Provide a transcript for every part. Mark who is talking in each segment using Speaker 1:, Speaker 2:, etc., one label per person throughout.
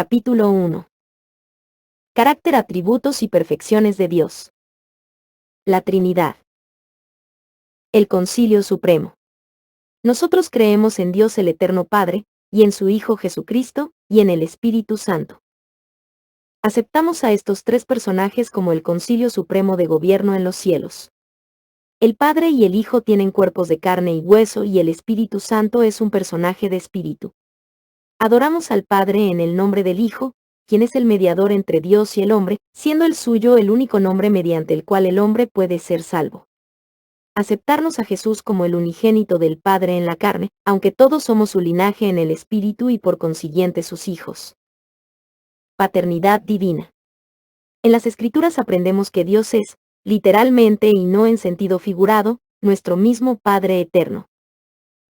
Speaker 1: Capítulo 1. Carácter, atributos y perfecciones de Dios. La Trinidad. El Concilio Supremo. Nosotros creemos en Dios el Eterno Padre, y en su Hijo Jesucristo, y en el Espíritu Santo. Aceptamos a estos tres personajes como el Concilio Supremo de gobierno en los cielos. El Padre y el Hijo tienen cuerpos de carne y hueso y el Espíritu Santo es un personaje de espíritu. Adoramos al Padre en el nombre del Hijo, quien es el mediador entre Dios y el hombre, siendo el suyo el único nombre mediante el cual el hombre puede ser salvo. Aceptarnos a Jesús como el unigénito del Padre en la carne, aunque todos somos su linaje en el Espíritu y por consiguiente sus hijos. Paternidad divina. En las Escrituras aprendemos que Dios es, literalmente y no en sentido figurado, nuestro mismo Padre eterno.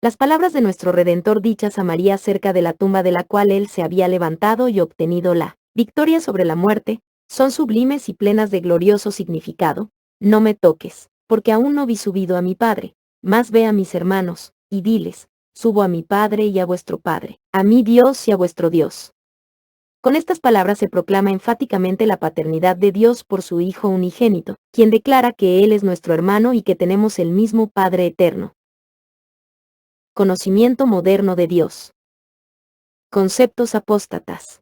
Speaker 1: Las palabras de nuestro Redentor dichas a María cerca de la tumba de la cual él se había levantado y obtenido la victoria sobre la muerte, son sublimes y plenas de glorioso significado. No me toques, porque aún no vi subido a mi Padre, mas ve a mis hermanos, y diles, subo a mi Padre y a vuestro Padre, a mi Dios y a vuestro Dios. Con estas palabras se proclama enfáticamente la paternidad de Dios por su Hijo unigénito, quien declara que Él es nuestro hermano y que tenemos el mismo Padre eterno. Conocimiento moderno de Dios. Conceptos apóstatas.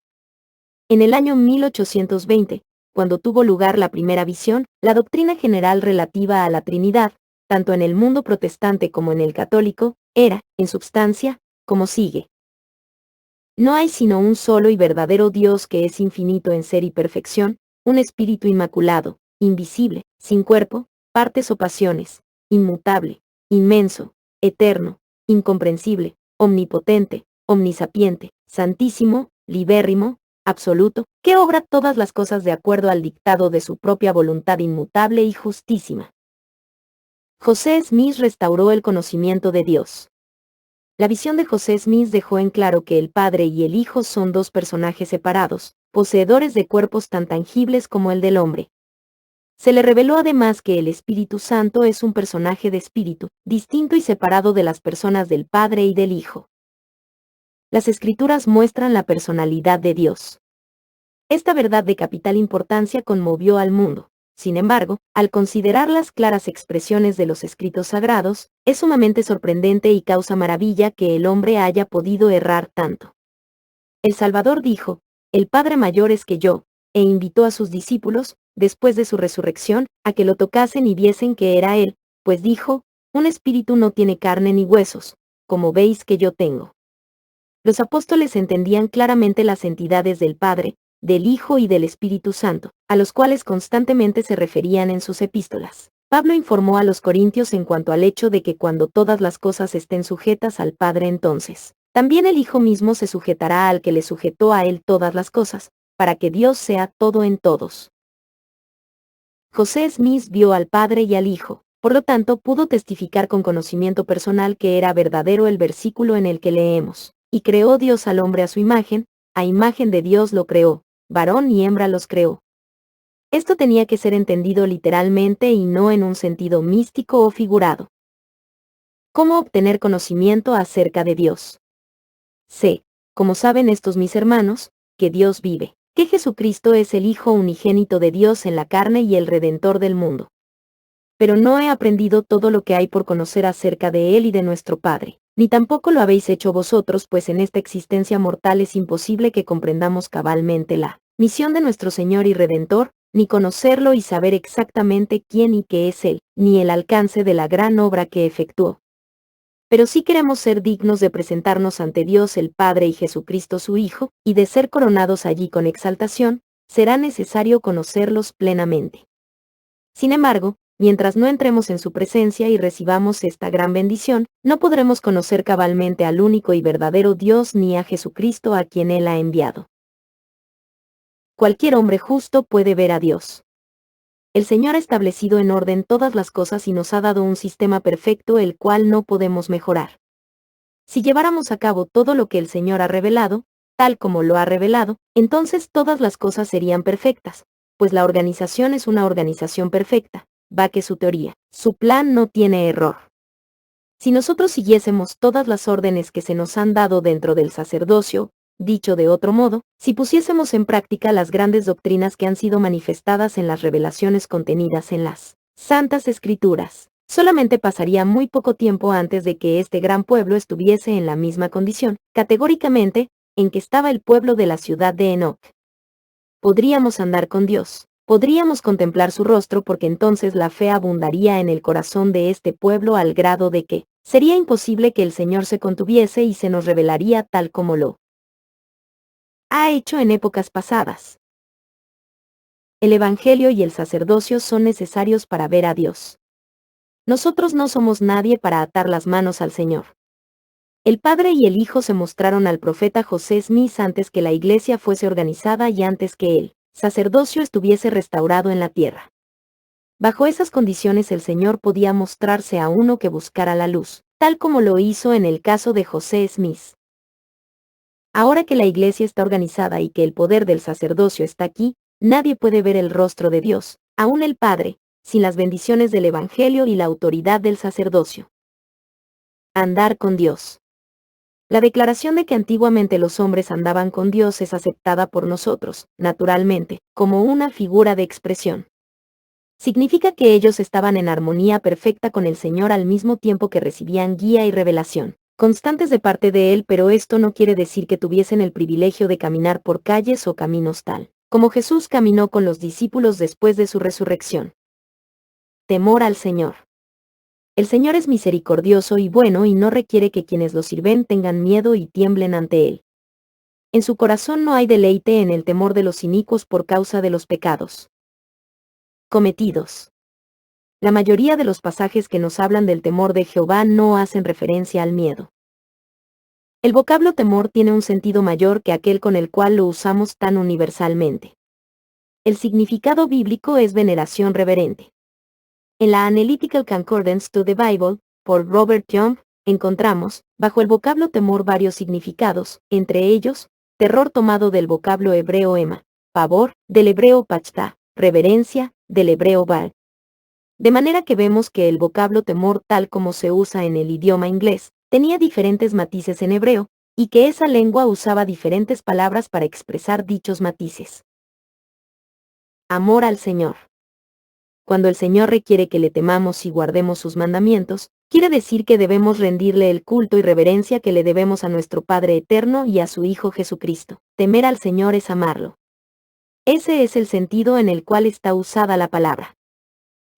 Speaker 1: En el año 1820, cuando tuvo lugar la primera visión, la doctrina general relativa a la Trinidad, tanto en el mundo protestante como en el católico, era, en substancia, como sigue. No hay sino un solo y verdadero Dios que es infinito en ser y perfección, un espíritu inmaculado, invisible, sin cuerpo, partes o pasiones, inmutable, inmenso, eterno, incomprensible, omnipotente, omnisapiente, santísimo, libérrimo, absoluto, que obra todas las cosas de acuerdo al dictado de su propia voluntad inmutable y justísima. José Smith restauró el conocimiento de Dios. La visión de José Smith dejó en claro que el Padre y el Hijo son dos personajes separados, poseedores de cuerpos tan tangibles como el del hombre. Se le reveló además que el Espíritu Santo es un personaje de espíritu, distinto y separado de las personas del Padre y del Hijo. Las Escrituras muestran la personalidad de Dios. Esta verdad de capital importancia conmovió al mundo. Sin embargo, al considerar las claras expresiones de los escritos sagrados, es sumamente sorprendente y causa maravilla que el hombre haya podido errar tanto. El Salvador dijo, «El Padre mayor es que yo», e invitó a sus discípulos, después de su resurrección, a que lo tocasen y viesen que era Él, pues dijo, «Un espíritu no tiene carne ni huesos, como veis que yo tengo». Los apóstoles entendían claramente las entidades del Padre, del Hijo y del Espíritu Santo, a los cuales constantemente se referían en sus epístolas. Pablo informó a los corintios en cuanto al hecho de que cuando todas las cosas estén sujetas al Padre entonces, también el Hijo mismo se sujetará al que le sujetó a él todas las cosas, para que Dios sea todo en todos. José Smith vio al Padre y al Hijo, por lo tanto pudo testificar con conocimiento personal que era verdadero el versículo en el que leemos, «Y creó Dios al hombre a su imagen, a imagen de Dios lo creó, varón y hembra los creó». Esto tenía que ser entendido literalmente y no en un sentido místico o figurado. ¿Cómo obtener conocimiento acerca de Dios? Sé, como saben estos mis hermanos, que Dios vive, que Jesucristo es el Hijo unigénito de Dios en la carne y el Redentor del mundo. Pero no he aprendido todo lo que hay por conocer acerca de Él y de nuestro Padre, ni tampoco lo habéis hecho vosotros, pues en esta existencia mortal es imposible que comprendamos cabalmente la misión de nuestro Señor y Redentor, ni conocerlo y saber exactamente quién y qué es Él, ni el alcance de la gran obra que efectuó. Pero sí queremos ser dignos de presentarnos ante Dios el Padre y Jesucristo su Hijo, y de ser coronados allí con exaltación, será necesario conocerlos plenamente. Sin embargo, mientras no entremos en su presencia y recibamos esta gran bendición, no podremos conocer cabalmente al único y verdadero Dios ni a Jesucristo a quien Él ha enviado. Cualquier hombre justo puede ver a Dios. El Señor ha establecido en orden todas las cosas y nos ha dado un sistema perfecto el cual no podemos mejorar. Si lleváramos a cabo todo lo que el Señor ha revelado, tal como lo ha revelado, entonces todas las cosas serían perfectas, pues la organización es una organización perfecta, va que su teoría, su plan no tiene error. Si nosotros siguiésemos todas las órdenes que se nos han dado dentro del sacerdocio, Dicho de otro modo, si pusiésemos en práctica las grandes doctrinas que han sido manifestadas en las revelaciones contenidas en las Santas Escrituras, solamente pasaría muy poco tiempo antes de que este gran pueblo estuviese en la misma condición, categóricamente, en que estaba el pueblo de la ciudad de Enoc. Podríamos andar con Dios, podríamos contemplar su rostro porque entonces la fe abundaría en el corazón de este pueblo al grado de que sería imposible que el Señor se contuviese y se nos revelaría tal como lo ha hecho en épocas pasadas. El Evangelio y el sacerdocio son necesarios para ver a Dios. Nosotros no somos nadie para atar las manos al Señor. El Padre y el Hijo se mostraron al profeta José Smith antes que la iglesia fuese organizada y antes que el sacerdocio estuviese restaurado en la tierra. Bajo esas condiciones el Señor podía mostrarse a uno que buscara la luz, tal como lo hizo en el caso de José Smith. Ahora que la iglesia está organizada y que el poder del sacerdocio está aquí, nadie puede ver el rostro de Dios, aún el Padre, sin las bendiciones del Evangelio y la autoridad del sacerdocio. Andar con Dios. La declaración de que antiguamente los hombres andaban con Dios es aceptada por nosotros, naturalmente, como una figura de expresión. Significa que ellos estaban en armonía perfecta con el Señor al mismo tiempo que recibían guía y revelación constantes de parte de Él, pero esto no quiere decir que tuviesen el privilegio de caminar por calles o caminos tal como Jesús caminó con los discípulos después de su resurrección. Temor al Señor. El Señor es misericordioso y bueno y no requiere que quienes lo sirven tengan miedo y tiemblen ante Él. En su corazón no hay deleite en el temor de los inicuos por causa de los pecados cometidos. La mayoría de los pasajes que nos hablan del temor de Jehová no hacen referencia al miedo. El vocablo temor tiene un sentido mayor que aquel con el cual lo usamos tan universalmente. El significado bíblico es veneración reverente. En la Analytical Concordance to the Bible, por Robert Young, encontramos, bajo el vocablo temor varios significados, entre ellos, terror tomado del vocablo hebreo ema, pavor, del hebreo pachta, reverencia, del hebreo baal. De manera que vemos que el vocablo temor tal como se usa en el idioma inglés, tenía diferentes matices en hebreo, y que esa lengua usaba diferentes palabras para expresar dichos matices. Amor al Señor. Cuando el Señor requiere que le temamos y guardemos sus mandamientos, quiere decir que debemos rendirle el culto y reverencia que le debemos a nuestro Padre eterno y a su Hijo Jesucristo. Temer al Señor es amarlo. Ese es el sentido en el cual está usada la palabra.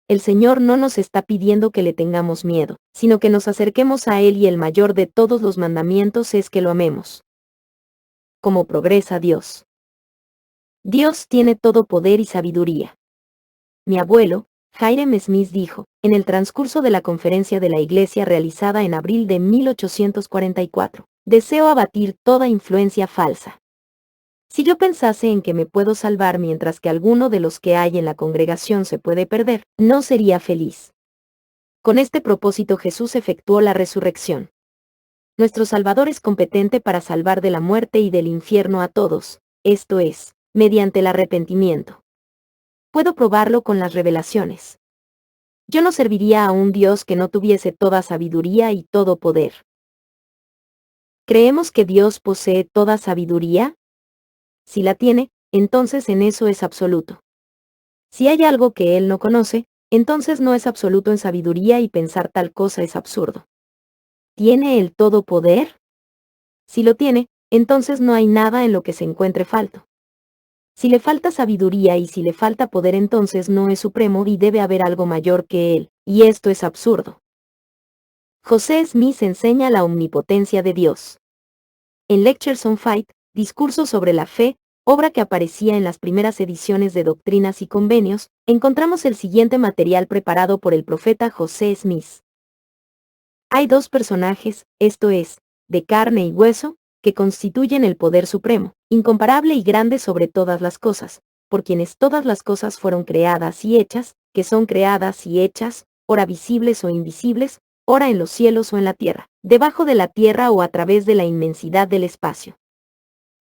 Speaker 1: El Señor no nos está pidiendo que le tengamos miedo, sino que nos acerquemos a Él y el mayor de todos los mandamientos es que lo amemos. ¿Cómo progresa Dios? Dios tiene todo poder y sabiduría. Mi abuelo, Hiram Smith dijo, en el transcurso de la conferencia de la Iglesia realizada en abril de 1844, deseo abatir toda influencia falsa. Si yo pensase en que me puedo salvar mientras que alguno de los que hay en la congregación se puede perder, no sería feliz. Con este propósito Jesús efectuó la resurrección. Nuestro Salvador es competente para salvar de la muerte y del infierno a todos, esto es, mediante el arrepentimiento. Puedo probarlo con las revelaciones. Yo no serviría a un Dios que no tuviese toda sabiduría y todo poder. ¿Creemos que Dios posee toda sabiduría? Si la tiene, entonces en eso es absoluto. Si hay algo que Él no conoce, entonces no es absoluto en sabiduría y pensar tal cosa es absurdo. ¿Tiene el todo poder? Si lo tiene, entonces no hay nada en lo que se encuentre falto. Si le falta sabiduría y si le falta poder entonces no es supremo y debe haber algo mayor que Él, y esto es absurdo. José Smith enseña la omnipotencia de Dios. En Lectures on Faith, Discursos sobre la Fe, obra que aparecía en las primeras ediciones de Doctrinas y Convenios, encontramos el siguiente material preparado por el profeta José Smith. Hay dos personajes, esto es, de carne y hueso, que constituyen el poder supremo, incomparable y grande sobre todas las cosas, por quienes todas las cosas fueron creadas y hechas, que son creadas y hechas, ora visibles o invisibles, ora en los cielos o en la tierra, debajo de la tierra o a través de la inmensidad del espacio.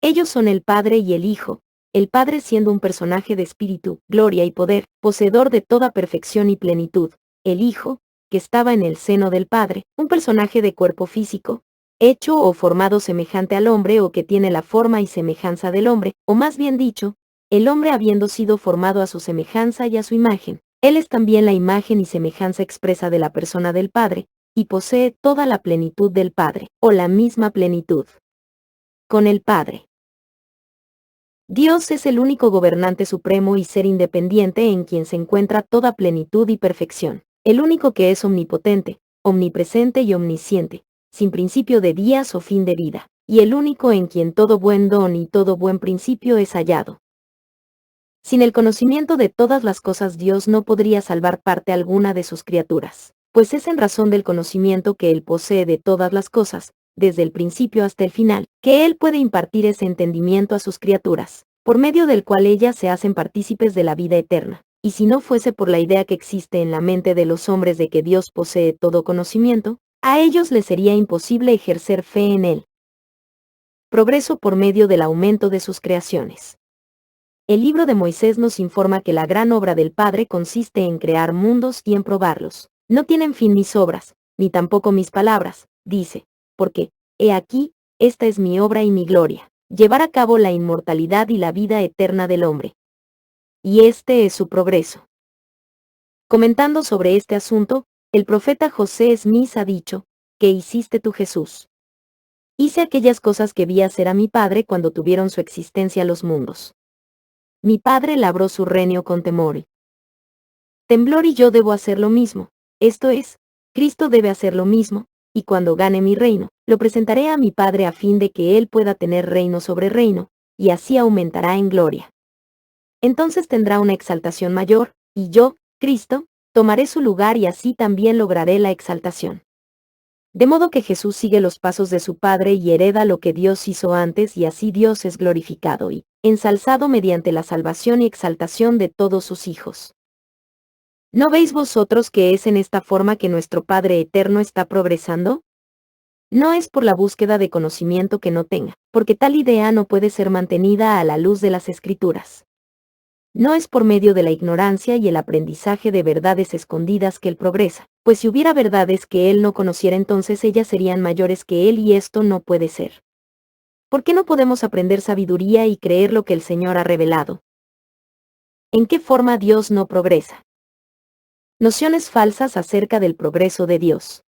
Speaker 1: Ellos son el Padre y el Hijo, el Padre siendo un personaje de espíritu, gloria y poder, poseedor de toda perfección y plenitud, el Hijo, que estaba en el seno del Padre, un personaje de cuerpo físico, hecho o formado semejante al hombre o que tiene la forma y semejanza del hombre, o más bien dicho, el hombre habiendo sido formado a su semejanza y a su imagen, él es también la imagen y semejanza expresa de la persona del Padre, y posee toda la plenitud del Padre, o la misma plenitud. Con el Padre. Dios es el único gobernante supremo y ser independiente en quien se encuentra toda plenitud y perfección, el único que es omnipotente, omnipresente y omnisciente, sin principio de días o fin de vida, y el único en quien todo buen don y todo buen principio es hallado. Sin el conocimiento de todas las cosas Dios no podría salvar parte alguna de sus criaturas, pues es en razón del conocimiento que Él posee de todas las cosas, desde el principio hasta el final, que Él puede impartir ese entendimiento a sus criaturas, por medio del cual ellas se hacen partícipes de la vida eterna. Y si no fuese por la idea que existe en la mente de los hombres de que Dios posee todo conocimiento, a ellos les sería imposible ejercer fe en Él. Progreso por medio del aumento de sus creaciones. El libro de Moisés nos informa que la gran obra del Padre consiste en crear mundos y en probarlos. No tienen fin mis obras, ni tampoco mis palabras, dice, porque, he aquí, esta es mi obra y mi gloria, llevar a cabo la inmortalidad y la vida eterna del hombre. Y este es su progreso. Comentando sobre este asunto, el profeta José Smith ha dicho, ¿qué hiciste tú, Jesús? Hice aquellas cosas que vi hacer a mi Padre cuando tuvieron su existencia los mundos. Mi Padre labró su reino con temor y temblor y yo debo hacer lo mismo, esto es, Cristo debe hacer lo mismo, y cuando gane mi reino, lo presentaré a mi Padre a fin de que Él pueda tener reino sobre reino, y así aumentará en gloria. Entonces tendrá una exaltación mayor, y yo, Cristo, tomaré su lugar y así también lograré la exaltación. De modo que Jesús sigue los pasos de su Padre y hereda lo que Dios hizo antes y así Dios es glorificado y ensalzado mediante la salvación y exaltación de todos sus hijos. ¿No veis vosotros que es en esta forma que nuestro Padre eterno está progresando? No es por la búsqueda de conocimiento que no tenga, porque tal idea no puede ser mantenida a la luz de las Escrituras. No es por medio de la ignorancia y el aprendizaje de verdades escondidas que Él progresa, pues si hubiera verdades que Él no conociera entonces ellas serían mayores que Él y esto no puede ser. ¿Por qué no podemos aprender sabiduría y creer lo que el Señor ha revelado? ¿En qué forma Dios no progresa? Nociones falsas acerca del progreso de Dios.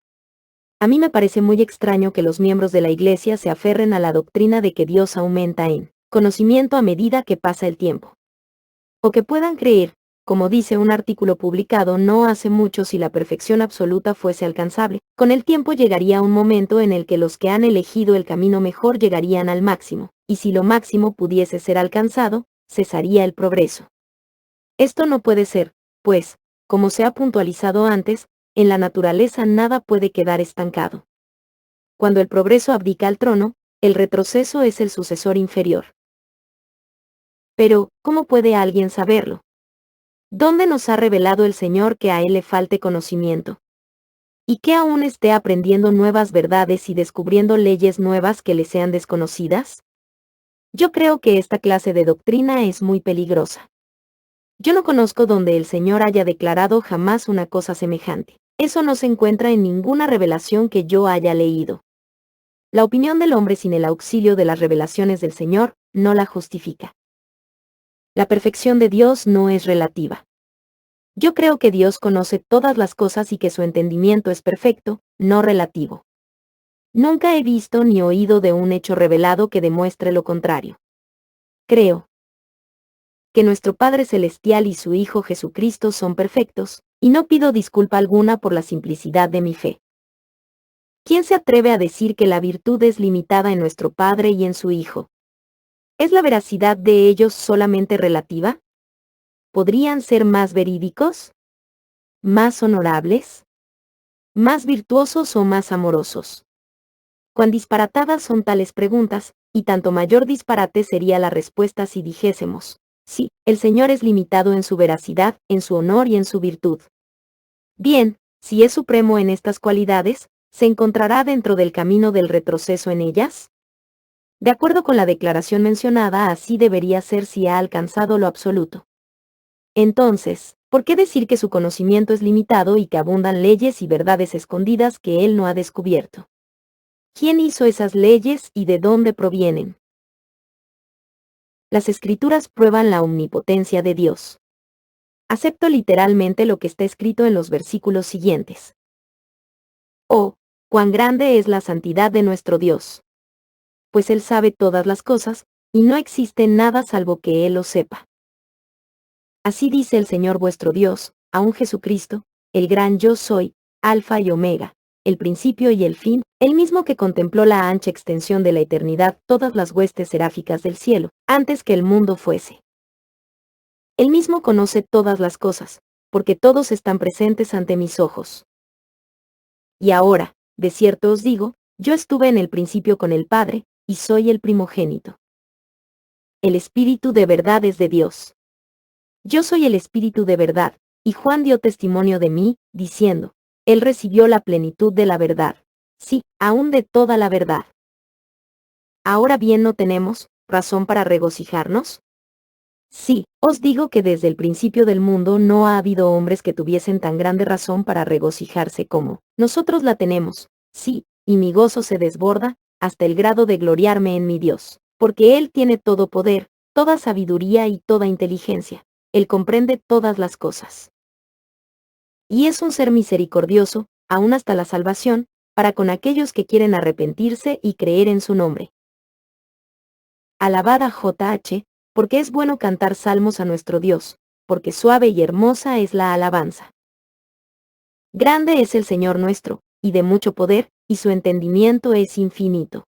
Speaker 1: A mí me parece muy extraño que los miembros de la Iglesia se aferren a la doctrina de que Dios aumenta en conocimiento a medida que pasa el tiempo. O que puedan creer, como dice un artículo publicado no hace mucho, si la perfección absoluta fuese alcanzable, con el tiempo llegaría un momento en el que los que han elegido el camino mejor llegarían al máximo, y si lo máximo pudiese ser alcanzado, cesaría el progreso. Esto no puede ser, pues, como se ha puntualizado antes, en la naturaleza nada puede quedar estancado. Cuando el progreso abdica al trono, el retroceso es el sucesor inferior. Pero, ¿cómo puede alguien saberlo? ¿Dónde nos ha revelado el Señor que a Él le falte conocimiento? ¿Y que aún esté aprendiendo nuevas verdades y descubriendo leyes nuevas que le sean desconocidas? Yo creo que esta clase de doctrina es muy peligrosa. Yo no conozco donde el Señor haya declarado jamás una cosa semejante. Eso no se encuentra en ninguna revelación que yo haya leído. La opinión del hombre sin el auxilio de las revelaciones del Señor no la justifica. La perfección de Dios no es relativa. Yo creo que Dios conoce todas las cosas y que su entendimiento es perfecto, no relativo. Nunca he visto ni oído de un hecho revelado que demuestre lo contrario. Creo que nuestro Padre Celestial y su Hijo Jesucristo son perfectos, y no pido disculpa alguna por la simplicidad de mi fe. ¿Quién se atreve a decir que la virtud es limitada en nuestro Padre y en su Hijo? ¿Es la veracidad de ellos solamente relativa? ¿Podrían ser más verídicos? ¿Más honorables? ¿Más virtuosos o más amorosos? Cuán disparatadas son tales preguntas, y tanto mayor disparate sería la respuesta si dijésemos, sí, el Señor es limitado en su veracidad, en su honor y en su virtud. Bien, si es supremo en estas cualidades, ¿se encontrará dentro del camino del retroceso en ellas? De acuerdo con la declaración mencionada, así debería ser si ha alcanzado lo absoluto. Entonces, ¿por qué decir que su conocimiento es limitado y que abundan leyes y verdades escondidas que él no ha descubierto? ¿Quién hizo esas leyes y de dónde provienen? Las Escrituras prueban la omnipotencia de Dios. Acepto literalmente lo que está escrito en los versículos siguientes. Oh, cuán grande es la santidad de nuestro Dios. Pues Él sabe todas las cosas, y no existe nada salvo que Él lo sepa. Así dice el Señor vuestro Dios, aun Jesucristo, el gran yo soy, Alfa y Omega, el principio y el fin, el mismo que contempló la ancha extensión de la eternidad, todas las huestes seráficas del cielo, antes que el mundo fuese. Él mismo conoce todas las cosas, porque todos están presentes ante mis ojos. Y ahora, de cierto os digo, yo estuve en el principio con el Padre, y soy el primogénito. El Espíritu de verdad es de Dios. Yo soy el Espíritu de verdad, y Juan dio testimonio de mí, diciendo, Él recibió la plenitud de la verdad. Sí, aún de toda la verdad. Ahora bien, ¿no tenemos razón para regocijarnos? Sí, os digo que desde el principio del mundo no ha habido hombres que tuviesen tan grande razón para regocijarse como nosotros la tenemos. Sí, y mi gozo se desborda, hasta el grado de gloriarme en mi Dios, porque Él tiene todo poder, toda sabiduría y toda inteligencia. Él comprende todas las cosas. Y es un ser misericordioso, aún hasta la salvación, para con aquellos que quieren arrepentirse y creer en su nombre. Alabad a JH, porque es bueno cantar salmos a nuestro Dios, porque suave y hermosa es la alabanza. Grande es el Señor nuestro, y de mucho poder, y su entendimiento es infinito.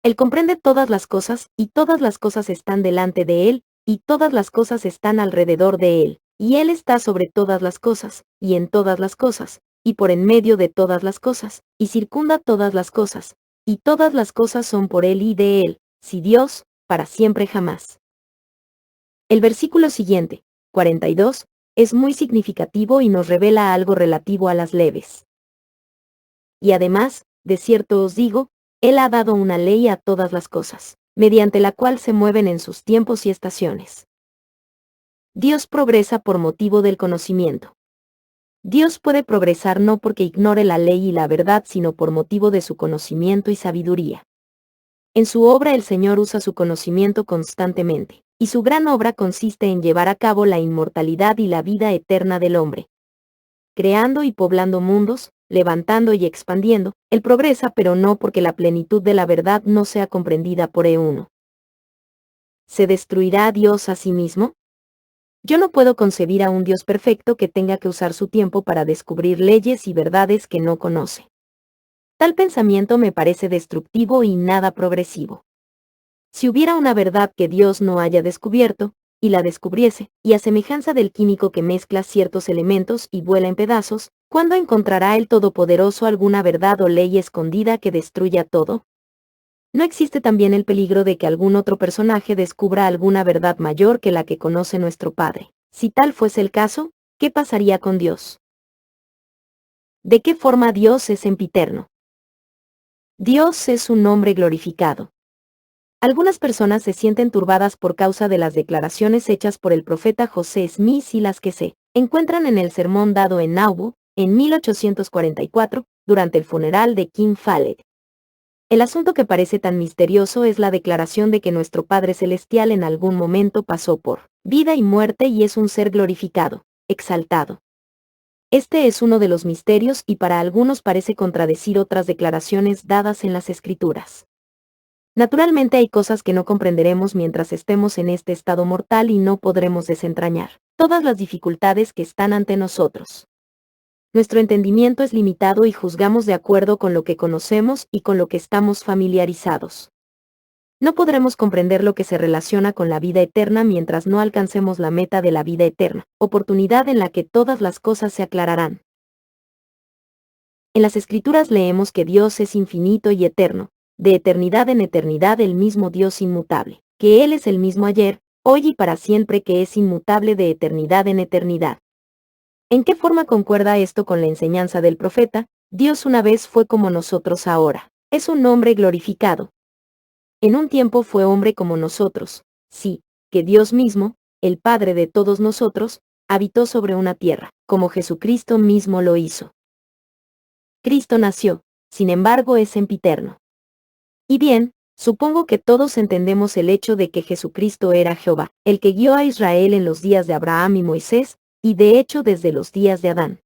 Speaker 1: Él comprende todas las cosas, y todas las cosas están delante de Él, y todas las cosas están alrededor de Él, y Él está sobre todas las cosas, y en todas las cosas, y por en medio de todas las cosas, y circunda todas las cosas, y todas las cosas son por Él y de Él, si Dios, para siempre jamás. El versículo siguiente, 42, es muy significativo y nos revela algo relativo a las leves. Y además, de cierto os digo, Él ha dado una ley a todas las cosas, mediante la cual se mueven en sus tiempos y estaciones. Dios progresa por motivo del conocimiento. Dios puede progresar no porque ignore la ley y la verdad, sino por motivo de su conocimiento y sabiduría. En su obra el Señor usa su conocimiento constantemente, y su gran obra consiste en llevar a cabo la inmortalidad y la vida eterna del hombre. Creando y poblando mundos, levantando y expandiendo, Él progresa, pero no porque la plenitud de la verdad no sea comprendida por uno. ¿Se destruirá Dios a sí mismo? Yo no puedo concebir a un Dios perfecto que tenga que usar su tiempo para descubrir leyes y verdades que no conoce. Tal pensamiento me parece destructivo y nada progresivo. Si hubiera una verdad que Dios no haya descubierto, y la descubriese, y a semejanza del químico que mezcla ciertos elementos y vuela en pedazos, ¿cuándo encontrará el Todopoderoso alguna verdad o ley escondida que destruya todo? ¿No existe también el peligro de que algún otro personaje descubra alguna verdad mayor que la que conoce nuestro Padre? Si tal fuese el caso, ¿qué pasaría con Dios? ¿De qué forma Dios es sempiterno? Dios es un nombre glorificado. Algunas personas se sienten turbadas por causa de las declaraciones hechas por el profeta José Smith y las que se encuentran en el sermón dado en Nauvoo, en 1844, durante el funeral de King Fahd. El asunto que parece tan misterioso es la declaración de que nuestro Padre Celestial en algún momento pasó por vida y muerte y es un ser glorificado, exaltado. Este es uno de los misterios y para algunos parece contradecir otras declaraciones dadas en las Escrituras. Naturalmente hay cosas que no comprenderemos mientras estemos en este estado mortal y no podremos desentrañar todas las dificultades que están ante nosotros. Nuestro entendimiento es limitado y juzgamos de acuerdo con lo que conocemos y con lo que estamos familiarizados. No podremos comprender lo que se relaciona con la vida eterna mientras no alcancemos la meta de la vida eterna, oportunidad en la que todas las cosas se aclararán. En las Escrituras leemos que Dios es infinito y eterno, de eternidad en eternidad el mismo Dios inmutable, que Él es el mismo ayer, hoy y para siempre, que es inmutable de eternidad en eternidad. ¿En qué forma concuerda esto con la enseñanza del profeta? Dios una vez fue como nosotros ahora. Es un hombre glorificado. En un tiempo fue hombre como nosotros. Sí, que Dios mismo, el Padre de todos nosotros, habitó sobre una tierra, como Jesucristo mismo lo hizo. Cristo nació, sin embargo es sempiterno. Y bien, supongo que todos entendemos el hecho de que Jesucristo era Jehová, el que guió a Israel en los días de Abraham y Moisés, y de hecho desde los días de Adán.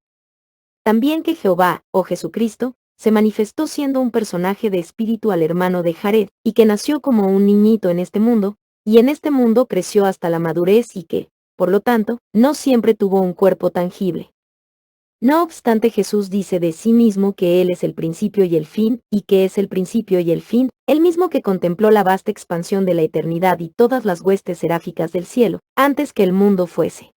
Speaker 1: También que Jehová, o Jesucristo, se manifestó siendo un personaje de espíritu al hermano de Jared, y que nació como un niñito en este mundo, y en este mundo creció hasta la madurez y que, por lo tanto, no siempre tuvo un cuerpo tangible. No obstante, Jesús dice de sí mismo que Él es el principio y el fin, y que es el principio y el fin, Él mismo que contempló la vasta expansión de la eternidad y todas las huestes seráficas del cielo, antes que el mundo fuese.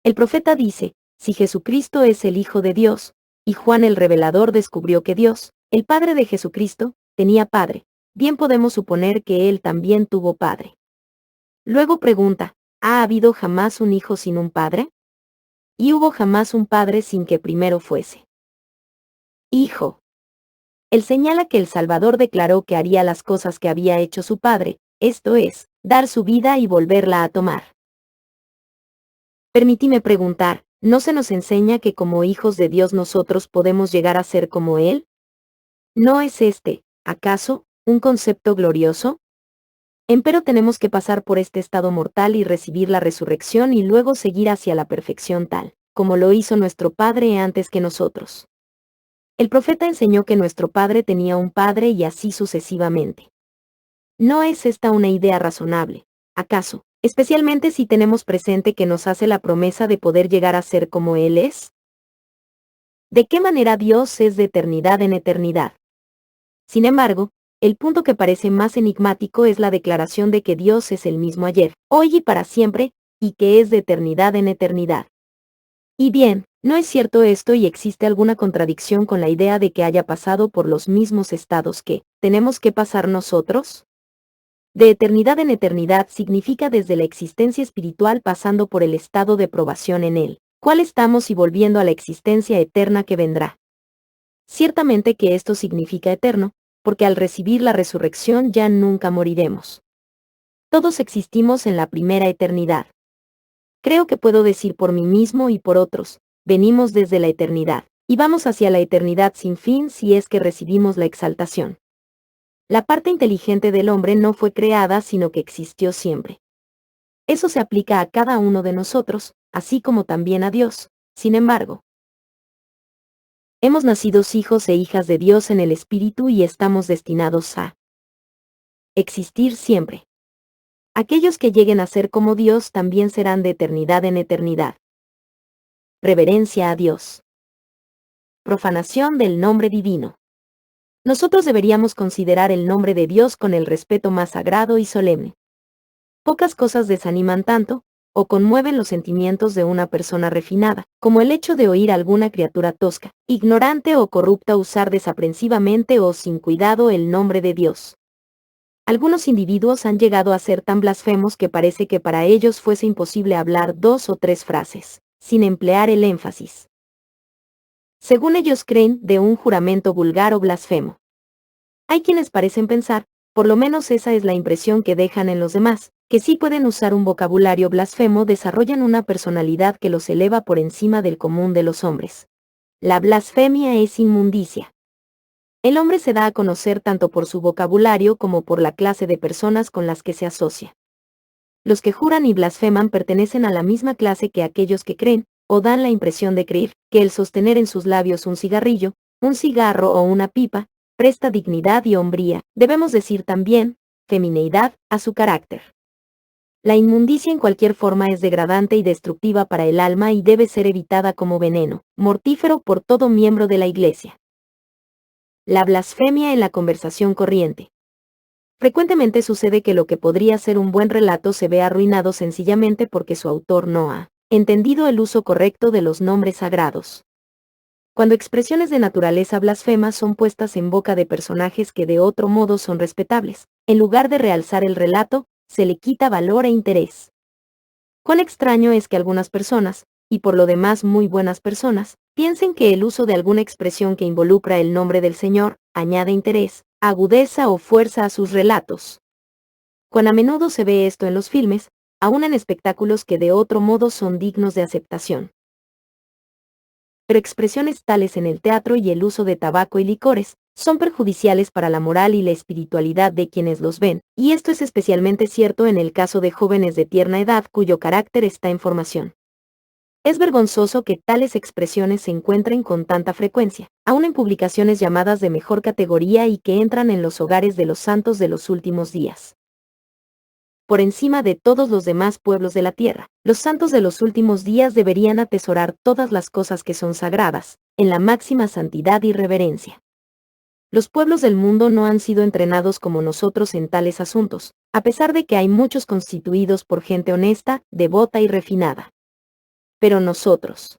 Speaker 1: El profeta dice, si Jesucristo es el Hijo de Dios, y Juan el Revelador descubrió que Dios, el Padre de Jesucristo, tenía Padre, bien podemos suponer que Él también tuvo Padre. Luego pregunta, ¿ha habido jamás un hijo sin un padre? ¿Y hubo jamás un padre sin que primero fuese hijo? Él señala que el Salvador declaró que haría las cosas que había hecho su padre, esto es, dar su vida y volverla a tomar. Permítime preguntar, ¿no se nos enseña que como hijos de Dios nosotros podemos llegar a ser como Él? ¿No es este, acaso, un concepto glorioso? Empero tenemos que pasar por este estado mortal y recibir la resurrección y luego seguir hacia la perfección tal, como lo hizo nuestro Padre antes que nosotros. El profeta enseñó que nuestro Padre tenía un Padre y así sucesivamente. ¿No es esta una idea razonable, acaso, especialmente si tenemos presente que nos hace la promesa de poder llegar a ser como Él es? ¿De qué manera Dios es de eternidad en eternidad? Sin embargo, el punto que parece más enigmático es la declaración de que Dios es el mismo ayer, hoy y para siempre, y que es de eternidad en eternidad. Y bien, ¿no es cierto esto y existe alguna contradicción con la idea de que haya pasado por los mismos estados que tenemos que pasar nosotros? De eternidad en eternidad significa desde la existencia espiritual pasando por el estado de probación en él, cuál estamos y volviendo a la existencia eterna que vendrá. Ciertamente que esto significa eterno, porque al recibir la resurrección ya nunca moriremos. Todos existimos en la primera eternidad. Creo que puedo decir por mí mismo y por otros, venimos desde la eternidad, y vamos hacia la eternidad sin fin si es que recibimos la exaltación. La parte inteligente del hombre no fue creada sino que existió siempre. Eso se aplica a cada uno de nosotros, así como también a Dios. Sin embargo, hemos nacido hijos e hijas de Dios en el Espíritu y estamos destinados a existir siempre. Aquellos que lleguen a ser como Dios también serán de eternidad en eternidad. Reverencia a Dios. Profanación del nombre divino. Nosotros deberíamos considerar el nombre de Dios con el respeto más sagrado y solemne. Pocas cosas desaniman tanto, o conmueven los sentimientos de una persona refinada, como el hecho de oír a alguna criatura tosca, ignorante o corrupta usar desaprensivamente o sin cuidado el nombre de Dios. Algunos individuos han llegado a ser tan blasfemos que parece que para ellos fuese imposible hablar 2 o 3 frases, sin emplear el énfasis. Según ellos creen, de un juramento vulgar o blasfemo. Hay quienes parecen pensar, por lo menos esa es la impresión que dejan en los demás, que si pueden usar un vocabulario blasfemo desarrollan una personalidad que los eleva por encima del común de los hombres. La blasfemia es inmundicia. El hombre se da a conocer tanto por su vocabulario como por la clase de personas con las que se asocia. Los que juran y blasfeman pertenecen a la misma clase que aquellos que creen, o dan la impresión de creer, que el sostener en sus labios un cigarrillo, un cigarro o una pipa, presta dignidad y hombría, debemos decir también, femineidad, a su carácter. La inmundicia en cualquier forma es degradante y destructiva para el alma y debe ser evitada como veneno, mortífero por todo miembro de la Iglesia. La blasfemia en la conversación corriente. Frecuentemente sucede que lo que podría ser un buen relato se ve arruinado sencillamente porque su autor no ha entendido el uso correcto de los nombres sagrados. Cuando expresiones de naturaleza blasfema son puestas en boca de personajes que de otro modo son respetables, en lugar de realzar el relato, se le quita valor e interés. Cuán extraño es que algunas personas, y por lo demás muy buenas personas, piensen que el uso de alguna expresión que involucra el nombre del Señor, añade interés, agudeza o fuerza a sus relatos. Cuán a menudo se ve esto en los filmes, aun en espectáculos que de otro modo son dignos de aceptación. pero expresiones tales en el teatro y el uso de tabaco y licores son perjudiciales para la moral y la espiritualidad de quienes los ven, y esto es especialmente cierto en el caso de jóvenes de tierna edad cuyo carácter está en formación. Es vergonzoso que tales expresiones se encuentren con tanta frecuencia, aun en publicaciones llamadas de mejor categoría y que entran en los hogares de los santos de los últimos días. Por encima de todos los demás pueblos de la tierra, los santos de los últimos días deberían atesorar todas las cosas que son sagradas, en la máxima santidad y reverencia. Los pueblos del mundo no han sido entrenados como nosotros en tales asuntos, a pesar de que hay muchos constituidos por gente honesta, devota y refinada. Pero nosotros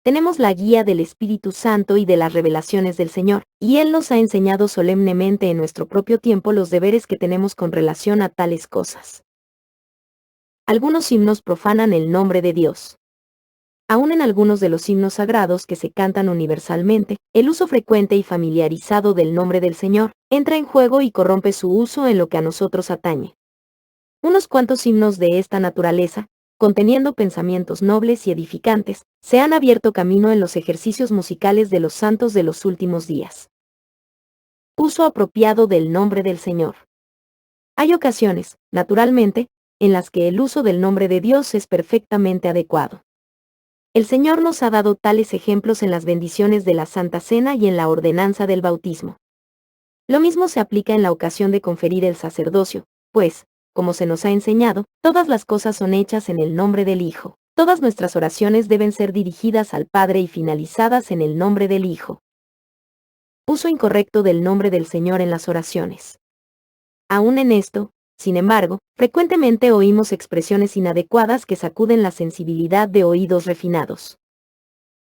Speaker 1: tenemos la guía del Espíritu Santo y de las revelaciones del Señor, y Él nos ha enseñado solemnemente en nuestro propio tiempo los deberes que tenemos con relación a tales cosas. Algunos himnos profanan el nombre de Dios. Aún en algunos de los himnos sagrados que se cantan universalmente, el uso frecuente y familiarizado del nombre del Señor entra en juego y corrompe su uso en lo que a nosotros atañe. Unos cuantos himnos de esta naturaleza, conteniendo pensamientos nobles y edificantes, se han abierto camino en los ejercicios musicales de los santos de los últimos días. Uso apropiado del nombre del Señor. Hay ocasiones, naturalmente, en las que el uso del nombre de Dios es perfectamente adecuado. El Señor nos ha dado tales ejemplos en las bendiciones de la Santa Cena y en la ordenanza del bautismo. Lo mismo se aplica en la ocasión de conferir el sacerdocio, pues, como se nos ha enseñado, todas las cosas son hechas en el nombre del Hijo. Todas nuestras oraciones deben ser dirigidas al Padre y finalizadas en el nombre del Hijo. Uso incorrecto del nombre del Señor en las oraciones. Aún en esto, sin embargo, frecuentemente oímos expresiones inadecuadas que sacuden la sensibilidad de oídos refinados.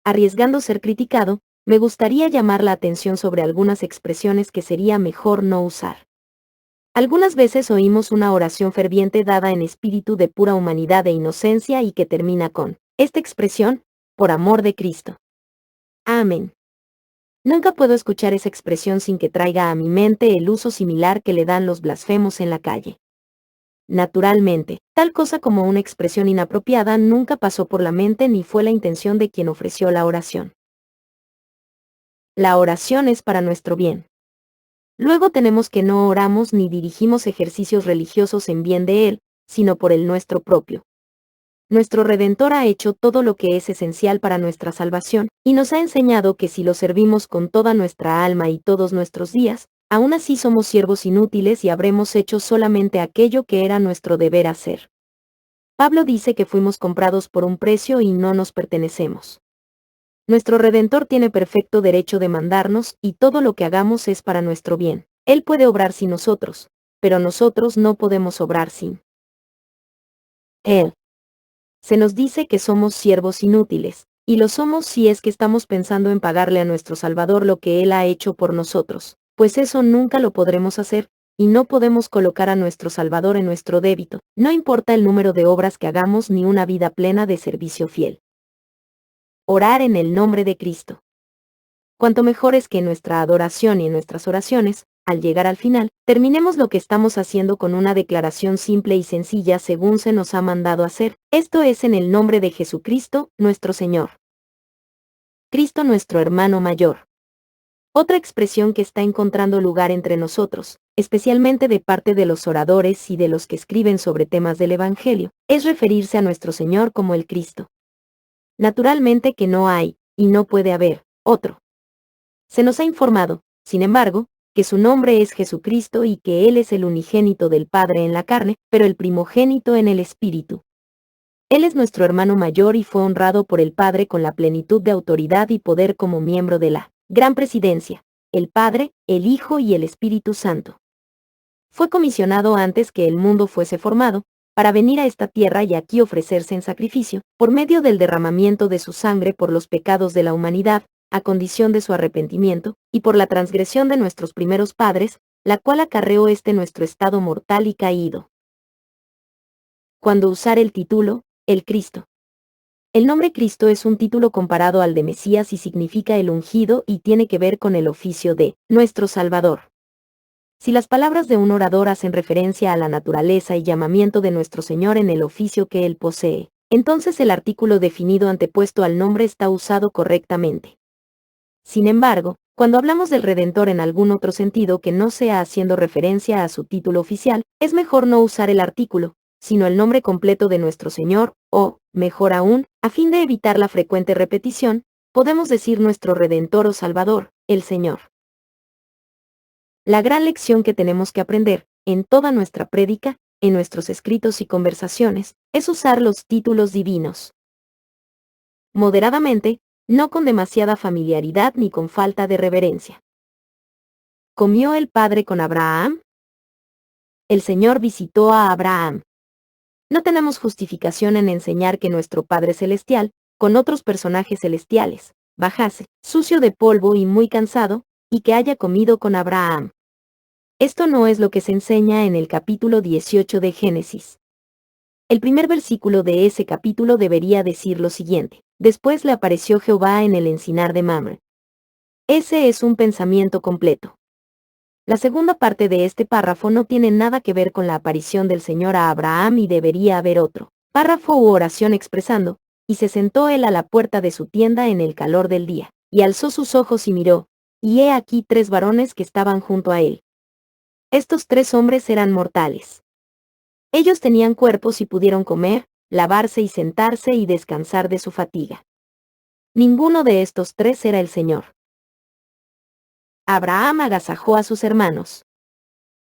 Speaker 1: Arriesgando ser criticado, me gustaría llamar la atención sobre algunas expresiones que sería mejor no usar. Algunas veces oímos una oración ferviente dada en espíritu de pura humanidad e inocencia y que termina con esta expresión, por amor de Cristo. Amén. Nunca puedo escuchar esa expresión sin que traiga a mi mente el uso similar que le dan los blasfemos en la calle. Naturalmente, tal cosa como una expresión inapropiada nunca pasó por la mente ni fue la intención de quien ofreció la oración. La oración es para nuestro bien. Luego tenemos que no oramos ni dirigimos ejercicios religiosos en bien de Él, sino por el nuestro propio. Nuestro Redentor ha hecho todo lo que es esencial para nuestra salvación, y nos ha enseñado que si lo servimos con toda nuestra alma y todos nuestros días, aún así somos siervos inútiles y habremos hecho solamente aquello que era nuestro deber hacer. Pablo dice que fuimos comprados por un precio y no nos pertenecemos. Nuestro Redentor tiene perfecto derecho de mandarnos, y todo lo que hagamos es para nuestro bien. Él puede obrar sin nosotros, pero nosotros no podemos obrar sin Él. Se nos dice que somos siervos inútiles, y lo somos si es que estamos pensando en pagarle a nuestro Salvador lo que Él ha hecho por nosotros, pues eso nunca lo podremos hacer, y no podemos colocar a nuestro Salvador en nuestro débito, no importa el número de obras que hagamos ni una vida plena de servicio fiel. Orar en el nombre de Cristo. Cuanto mejor es que nuestra adoración y nuestras oraciones, al llegar al final, terminemos lo que estamos haciendo con una declaración simple y sencilla según se nos ha mandado hacer, esto es en el nombre de Jesucristo, nuestro Señor. Cristo nuestro hermano mayor. Otra expresión que está encontrando lugar entre nosotros, especialmente de parte de los oradores y de los que escriben sobre temas del Evangelio, es referirse a nuestro Señor como el Cristo. Naturalmente que no hay, y no puede haber, otro. Se nos ha informado, sin embargo, que su nombre es Jesucristo y que Él es el unigénito del Padre en la carne, pero el primogénito en el Espíritu. Él es nuestro hermano mayor y fue honrado por el Padre con la plenitud de autoridad y poder como miembro de la Gran Presidencia, el Padre, el Hijo y el Espíritu Santo. Fue comisionado antes que el mundo fuese formado, para venir a esta tierra y aquí ofrecerse en sacrificio, por medio del derramamiento de su sangre por los pecados de la humanidad, a condición de su arrepentimiento, y por la transgresión de nuestros primeros padres, la cual acarreó nuestro estado mortal y caído. Cuando usar el título, el Cristo. El nombre Cristo es un título comparado al de Mesías y significa el ungido y tiene que ver con el oficio de nuestro Salvador. Si las palabras de un orador hacen referencia a la naturaleza y llamamiento de nuestro Señor en el oficio que Él posee, entonces el artículo definido antepuesto al nombre está usado correctamente. Sin embargo, cuando hablamos del Redentor en algún otro sentido que no sea haciendo referencia a su título oficial, es mejor no usar el artículo, sino el nombre completo de nuestro Señor, o, mejor aún, a fin de evitar la frecuente repetición, podemos decir nuestro Redentor o Salvador, el Señor. La gran lección que tenemos que aprender, en toda nuestra prédica, en nuestros escritos y conversaciones, es usar los títulos divinos moderadamente, no con demasiada familiaridad ni con falta de reverencia. ¿Comió el Padre con Abraham? El Señor visitó a Abraham. No tenemos justificación en enseñar que nuestro Padre Celestial, con otros personajes celestiales, bajase, sucio de polvo y muy cansado, y que haya comido con Abraham. Esto no es lo que se enseña en el capítulo 18 de Génesis. El primer versículo de ese capítulo debería decir lo siguiente: después le apareció Jehová en el encinar de Mamre. Ese es un pensamiento completo. La segunda parte de este párrafo no tiene nada que ver con la aparición del Señor a Abraham y debería haber otro párrafo u oración expresando: y se sentó él a la puerta de su tienda en el calor del día, y alzó sus ojos y miró, y he aquí 3 varones que estaban junto a él. Estos 3 hombres eran mortales. Ellos tenían cuerpos y pudieron comer, lavarse y sentarse y descansar de su fatiga. Ninguno de estos 3 era el Señor. Abraham agasajó a sus hermanos.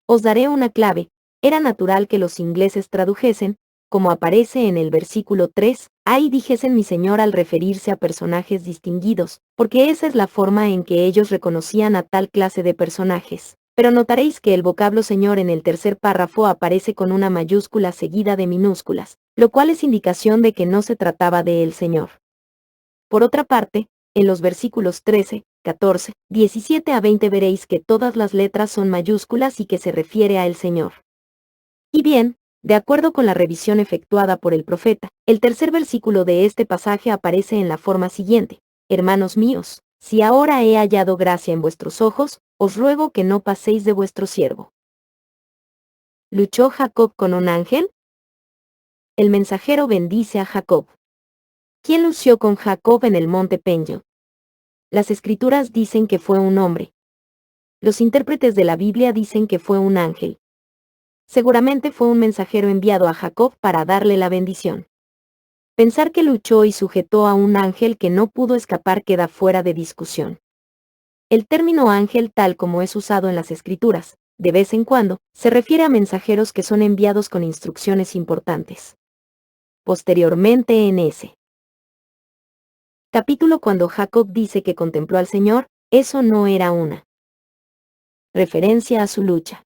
Speaker 1: Os daré una clave: era natural que los ingleses tradujesen, como aparece en el versículo 3, ahí dijesen mi Señor al referirse a personajes distinguidos, porque esa es la forma en que ellos reconocían a tal clase de personajes. Pero notaréis que el vocablo Señor en el tercer párrafo aparece con una mayúscula seguida de minúsculas, lo cual es indicación de que no se trataba de el Señor. Por otra parte, en los versículos 13, 14, 17 a 20 veréis que todas las letras son mayúsculas y que se refiere a el Señor. Y bien, de acuerdo con la revisión efectuada por el profeta, el tercer versículo de este pasaje aparece en la forma siguiente: hermanos míos, si ahora he hallado gracia en vuestros ojos, os ruego que no paséis de vuestro siervo. ¿Luchó Jacob con un ángel? El mensajero bendice a Jacob. ¿Quién lució con Jacob en el monte Peño? Las escrituras dicen que fue un hombre. Los intérpretes de la Biblia dicen que fue un ángel. Seguramente fue un mensajero enviado a Jacob para darle la bendición. Pensar que luchó y sujetó a un ángel que no pudo escapar queda fuera de discusión. El término ángel, tal como es usado en las escrituras, de vez en cuando, se refiere a mensajeros que son enviados con instrucciones importantes. Posteriormente en ese capítulo, cuando Jacob dice que contempló al Señor, eso no era una referencia a su lucha.